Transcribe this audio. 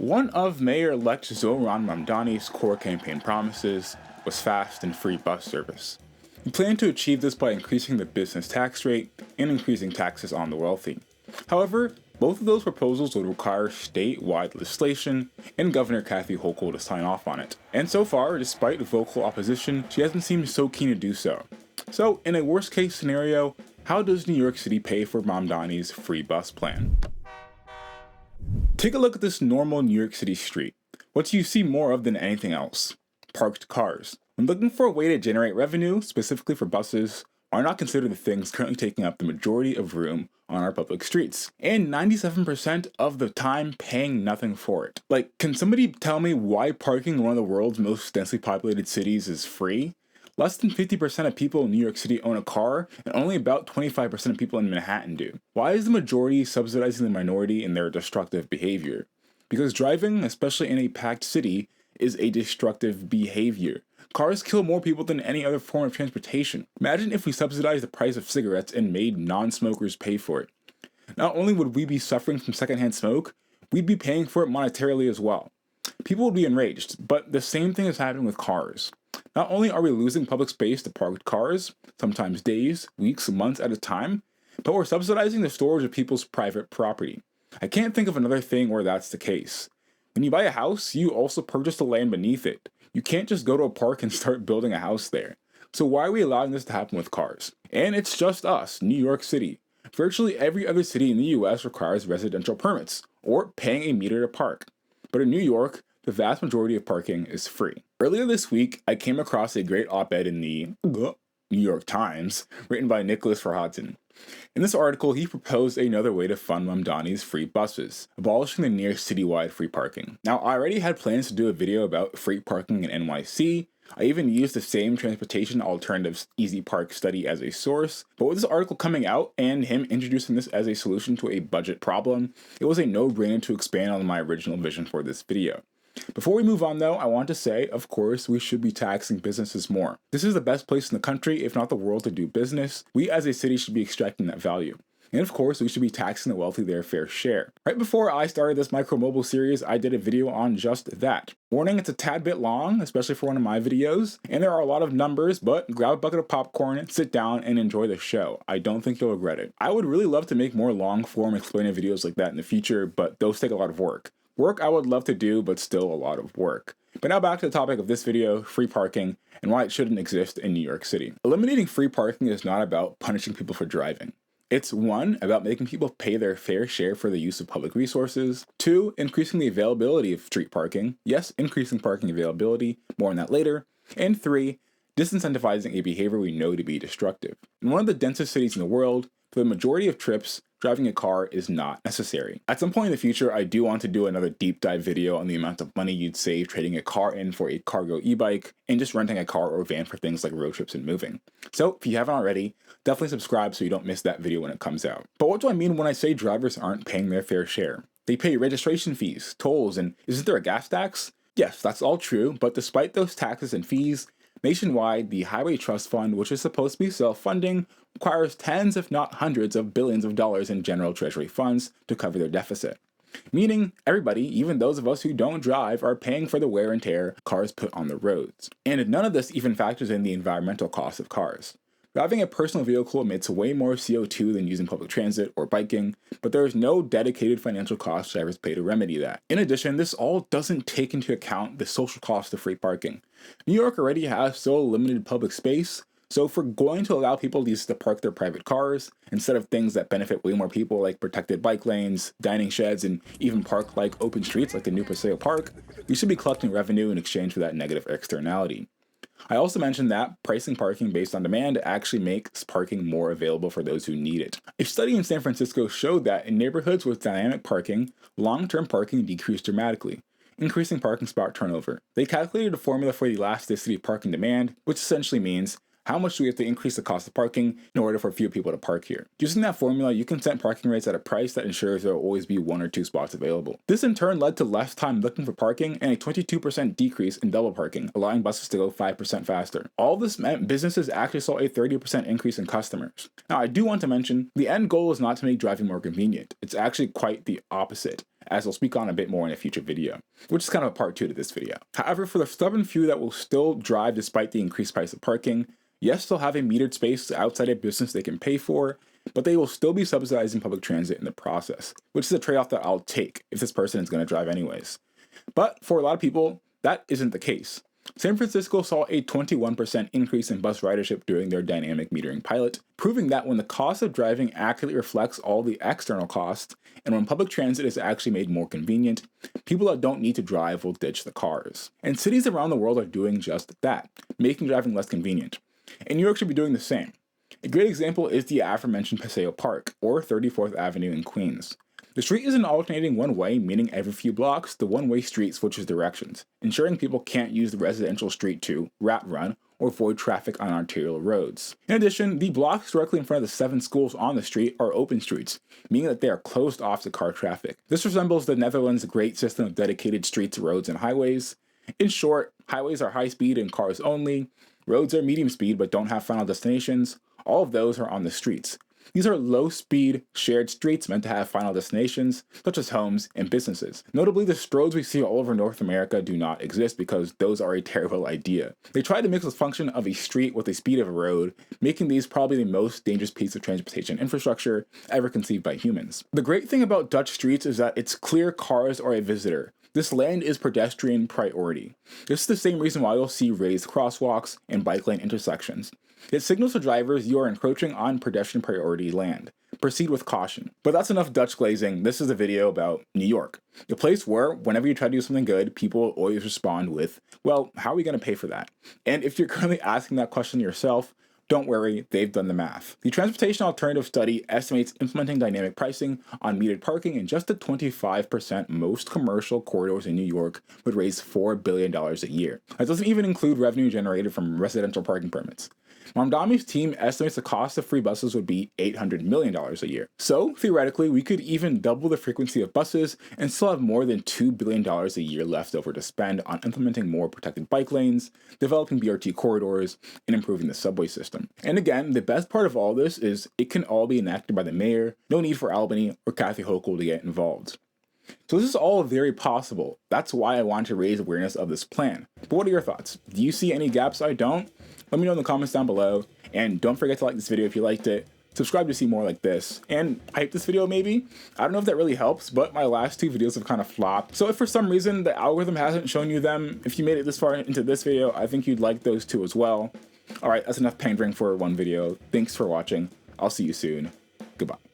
One of Mayor-elect Zohran Mamdani's core campaign promises was fast and free bus service. He planned to achieve this by increasing the business tax rate and increasing taxes on the wealthy. However, both of those proposals would require statewide legislation, and Governor Kathy Hochul to sign off on it. And so far, despite vocal opposition, she hasn't seemed so keen to do so. So, in a worst-case scenario, how does New York City pay for Mamdani's free bus plan? Take a look at this normal New York City street. What do you see more of than anything else? Parked cars. When looking for a way to generate revenue, specifically for buses, are not considered the things currently taking up the majority of room on our public streets, and 97% of the time paying nothing for it. Like, can somebody tell me why parking in one of the world's most densely populated cities is free? Less than 50% of people in New York City own a car, and only about 25% of people in Manhattan do. Why is the majority subsidizing the minority in their destructive behavior? Because driving, especially in a packed city, is a destructive behavior. Cars kill more people than any other form of transportation. Imagine if we subsidized the price of cigarettes and made non-smokers pay for it. Not only would we be suffering from secondhand smoke, we'd be paying for it monetarily as well. People would be enraged, but the same thing is happening with cars. Not only are we losing public space to parked cars, sometimes days, weeks, months at a time, but we're subsidizing the storage of people's private property. I can't think of another thing where that's the case. When you buy a house, you also purchase the land beneath it. You can't just go to a park and start building a house there. So why are we allowing this to happen with cars? And it's just us, New York City. Virtually every other city in the US requires residential permits, or paying a meter to park. But in New York, the vast majority of parking is free. Earlier this week, I came across a great op-ed in the New York Times, written by Nicholas Verhoeven. In this article, he proposed another way to fund Mamdani's free buses, abolishing the near citywide free parking. Now, I already had plans to do a video about free parking in NYC. I even used the same transportation alternatives Easy Park study as a source, but with this article coming out and him introducing this as a solution to a budget problem, it was a no-brainer to expand on my original vision for this video. Before we move on though, I want to say, of course, we should be taxing businesses more. This is the best place in the country, if not the world, to do business. We as a city should be extracting that value. And of course, we should be taxing the wealthy their fair share. Right before I started this micro-mobile series, I did a video on just that. Warning, it's a tad bit long, especially for one of my videos, and there are a lot of numbers, but grab a bucket of popcorn, sit down, and enjoy the show. I don't think you'll regret it. I would really love to make more long-form explainer videos like that in the future, but those take a lot of work. Work I would love to do, but still a lot of work. But now back to the topic of this video, free parking, and why it shouldn't exist in New York City. Eliminating free parking is not about punishing people for driving. It's 1, about making people pay their fair share for the use of public resources. 2, increasing the availability of street parking. Yes, increasing parking availability, more on that later. And 3, disincentivizing a behavior we know to be destructive. In one of the densest cities in the world, for the majority of trips, driving a car is not necessary. At some point in the future, I do want to do another deep dive video on the amount of money you'd save trading a car in for a cargo e-bike and just renting a car or van for things like road trips and moving. So if you haven't already, definitely subscribe so you don't miss that video when it comes out. But what do I mean when I say drivers aren't paying their fair share? They pay registration fees, tolls, and isn't there a gas tax? Yes, that's all true, but despite those taxes and fees, nationwide, the Highway Trust Fund, which is supposed to be self-funding, requires tens if not hundreds of billions of dollars in general treasury funds to cover their deficit. Meaning, everybody, even those of us who don't drive, are paying for the wear and tear cars put on the roads. And none of this even factors in the environmental cost of cars. Driving a personal vehicle emits way more CO2 than using public transit or biking, but there is no dedicated financial cost drivers pay to remedy that. In addition, this all doesn't take into account the social cost of free parking. New York already has so limited public space, so if we're going to allow people to park their private cars, instead of things that benefit way more people like protected bike lanes, dining sheds, and even park-like open streets like the new Paseo Park, we should be collecting revenue in exchange for that negative externality. I also mentioned that pricing parking based on demand actually makes parking more available for those who need it. A study in San Francisco showed that in neighborhoods with dynamic parking, long-term parking decreased dramatically, increasing parking spot turnover. They calculated a formula for the elasticity of parking demand, which essentially means how much do we have to increase the cost of parking in order for fewer people to park here? Using that formula, you can set parking rates at a price that ensures there will always be 1 or 2 spots available. This in turn led to less time looking for parking and a 22% decrease in double parking, allowing buses to go 5% faster. All this meant businesses actually saw a 30% increase in customers. Now, I do want to mention, the end goal is not to make driving more convenient. It's actually quite the opposite. as I'll speak on a bit more in a future video, which is kind of a part 2 to this video. However, for the stubborn few that will still drive despite the increased price of parking, yes, they'll have a metered space outside a business they can pay for, but they will still be subsidizing public transit in the process, which is a trade-off that I'll take if this person is going to drive anyways. But for a lot of people, that isn't the case. San Francisco saw a 21% increase in bus ridership during their dynamic metering pilot, proving that when the cost of driving accurately reflects all the external costs, and when public transit is actually made more convenient, people that don't need to drive will ditch the cars. And cities around the world are doing just that, making driving less convenient. And New York should be doing the same. A great example is the aforementioned Paseo Park, or 34th Avenue in Queens. The street isn't alternating one way, meaning every few blocks, the one-way street switches directions, ensuring people can't use the residential street to rat run or avoid traffic on arterial roads. In addition, the blocks directly in front of the 7 schools on the street are open streets, meaning that they are closed off to car traffic. This resembles the Netherlands' great system of dedicated streets, roads, and highways. In short, highways are high speed and cars only, roads are medium speed but don't have final destinations, all of those are on the streets. These are low-speed, shared streets meant to have final destinations, such as homes and businesses. Notably, the stroads we see all over North America do not exist because those are a terrible idea. They try to mix the function of a street with the speed of a road, making these probably the most dangerous piece of transportation infrastructure ever conceived by humans. The great thing about Dutch streets is that it's clear cars are a visitor. This land is pedestrian priority. This is the same reason why you'll see raised crosswalks and bike lane intersections. It signals to drivers you are encroaching on pedestrian priority land. Proceed with caution. But that's enough Dutch glazing. This is a video about New York, a place where whenever you try to do something good, people always respond with, well, how are we going to pay for that? And if you're currently asking that question yourself, don't worry, they've done the math. The Transportation Alternative Study estimates implementing dynamic pricing on metered parking in just the 25% most commercial corridors in New York would raise $4 billion a year. That doesn't even include revenue generated from residential parking permits. Mamdani's team estimates the cost of free buses would be $800 million a year. So, theoretically, we could even double the frequency of buses and still have more than $2 billion a year left over to spend on implementing more protected bike lanes, developing BRT corridors, and improving the subway system. And again, the best part of all this is it can all be enacted by the mayor, no need for Albany or Kathy Hochul to get involved. So this is all very possible. That's why I want to raise awareness of this plan. But what are your thoughts? Do you see any gaps I don't? Let me know in the comments down below, and don't forget to like this video if you liked it, subscribe to see more like this, and hype this video maybe? I don't know if that really helps, but my last 2 videos have kind of flopped. So if for some reason the algorithm hasn't shown you them, if you made it this far into this video, I think you'd like those 2 as well. Alright, that's enough pandering for one video. Thanks for watching. I'll see you soon. Goodbye.